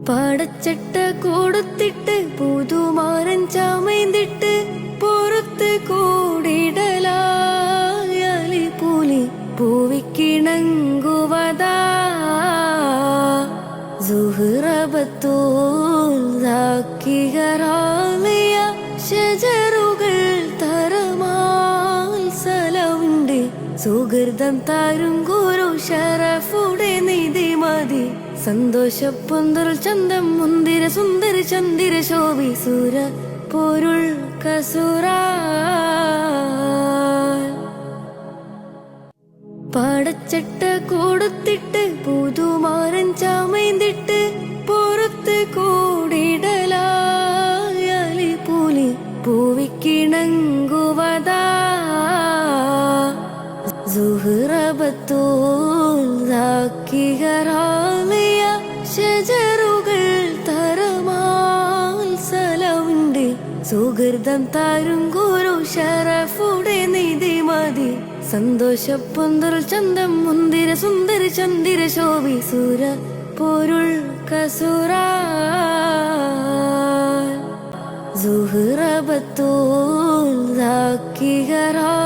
പാടച്ചട്ട കൊടുത്തിട്ട് പുതുമാരൻ ചമയ്തിട്ട് പുറത്ത് കൂടിടലായാലി പുലി പൂവിക്കിണങ്ങുവതാ സുഹ്റബത്തൂൽ ദാക്കിഹറാലിയ ഷജറുകൾ തരമാൽ സലവുണ്ട് സുഹൃതം താരും ഗുരു ഷറഫുടെ നിധി മതി സന്തോഷപ്പൊന്തൽ ചന്തം മുന്തിര സുന്ദര ചന്ദിര ശോഭി സുര പൊരുൾ കസുര പാടച്ചട്ട കൊടുത്തിട്ട് പുതുമാരൻ ചമയ്തിട്ട് പുറത്ത് കൂടിടലായാലി പുലി പൂവിക്കിണങ്ങുവതാ സുഹ്റബത്തൂൽ ദാക്കിഹറാലിയ ഷജറുകൾ തരമാൽ സലവുണ്ട് സുഹൃതം താരും ഗുരു ഷറഫുടെ നിധി മതി സന്തോഷപ്പൊന്തൽ ചന്തം മുന്തിര സുന്ദര ചന്ദിര ശോഭി സുര പൊരുൾ കസുര സുഹ്റബത്തൂൽ ദാക്കിഹറാലിയ